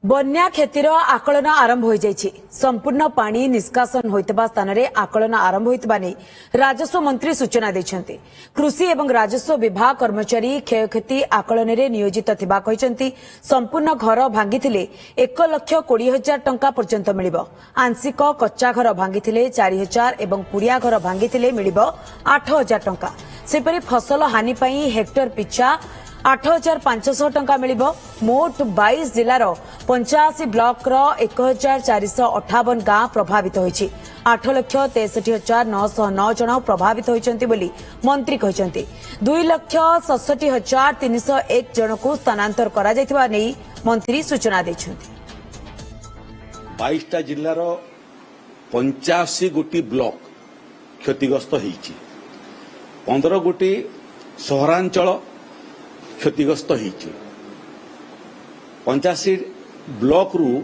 बन्या क्षतिर आकलन आरंभ हो जाइछि। संपूर्ण पानी निष्कासन होइतबा स्थान रे आकलन आरंभ होइतबा नै राजस्व मंत्री सूचना दैछन्ति। कृषि एवं राजस्व विभाग कर्मचारी क्षयक्षति आकलन रे नियोजित थिबा कहिसन्ति। संपूर्ण घर भांगिथिले 1,20,000 टंका पर्यंत मिलिबो। आंशिक कच्चा घर भांगिथिले 4,000 एवं पुरिया घर भांगिथिले मिलिबो 8,000 टंका। सेपरि फसल हानि पई हेक्टर पिछा 8,500 टंका मिलिबो। मोट 22 जिलार 85 ब्लॉक रो 1,458 गां प्रभावित होइछि। 8,63,909 जन प्रभावित होइछन्ति बोली मंत्री कहिसन्ति। 2,67,301 जन को स्थानांतर करा जायतिबा नै मंत्री सूचना दैछन्ति। 22 टा जिल्लार 85 गोटी ब्लॉक क्षतिग्रस्त होइछि। 15 गोटी सहरांचल क्षतिग्रस्त होइछि। 85 ब्लॉक रु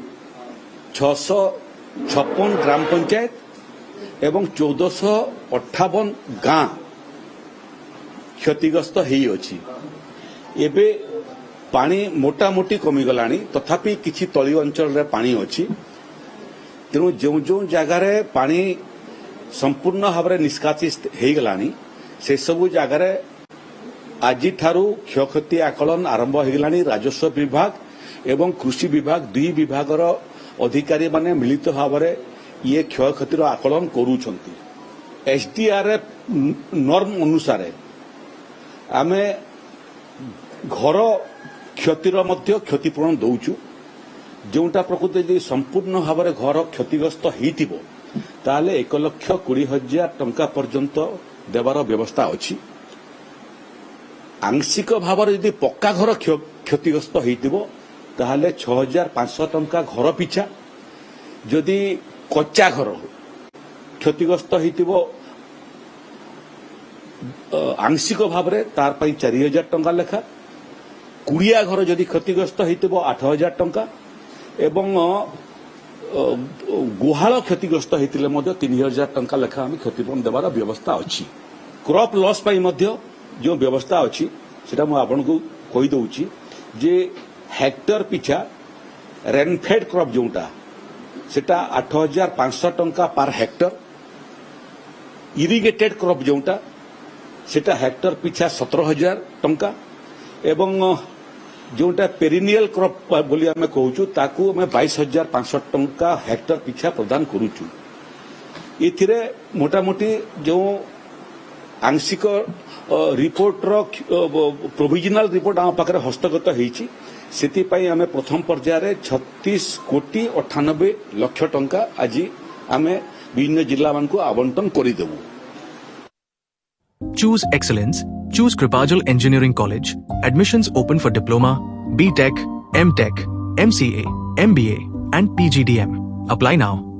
656 ग्राम पंचायत एवं 1458 गां क्षतिग्रस्त होई अछि। एबे पानी मोटामोटी कमी गलानी, तथापि किछि तली अंचल रे पानी अछि। तेणु जो जो जगार पानी संपूर्ण भाव में निष्कासित हो गलानी से सबु जगार आज ठारू क्षयक्षति आकलन आरंभ हो गलानी। राजस्व विभाग एवं कृषि विभाग दुई विभागर अधिकारी माने मिलित भाव में ये क्षयक्षतिर आकलन करूछंती। एसडीआरएफ नॉर्म अनुसार आमे घर क्षतिर मध्य क्षतिपूरण दउछु। जोटा प्रकृति यदि संपूर्ण भाव में घर क्षतिग्रस्त होइतिबो ताले 1,20,000 टंका पर्यंत देवार व्यवस्था अछि। आंशिक भाव में यदि पक्का घर क्षतिग्रस्त होइतिबो ताले 6,500 टंका घर पिछा। जदि कच्चा घर क्षतिग्रस्त होइतिबो आंशिक भाव में तार पई 4,000 टंका लेखा। कुड़िया घर जदि क्षतिग्रस्त होइतिबो 8,000 टंका एवं गुहाल क्षतिग्रस्त होइतिले मध्य 3,000 टंका लेखा आम क्षतिपूरण देवार व्यवस्था अछि। क्रॉप लॉस पई मध्य जो व्यवस्था अछि सेटा मु आपनको कहि दउछि जे हेक्टर पिछा रेनफेड क्रॉप जोटा सेटा 8,500 टंका पर हेक्टर। इरिगेटेड क्रॉप जोटा सेटा हेक्टर पिछा 17,000 टंका एवं जोटा पेरिनियल क्रॉप बोली आमे कहूचु ताकू आमे 22,500 टंका हेक्टर पिछा प्रदान करूचु। इथिरे मोटामोटी जो आंशिक रिपोर्ट रो प्रोविजनल रिपोर्ट आम पाखरे हस्तगत होईछि। सेति पई आमे प्रथम पर्याय 36,98 लाख टंका आज आमे विभिन्न जिला मानकु आवंटन करि देबु। Choose excellence. Choose Kripajal Engineering College. Admissions open for Diploma, B.Tech, M.Tech, MCA, MBA and PGDM. Apply now.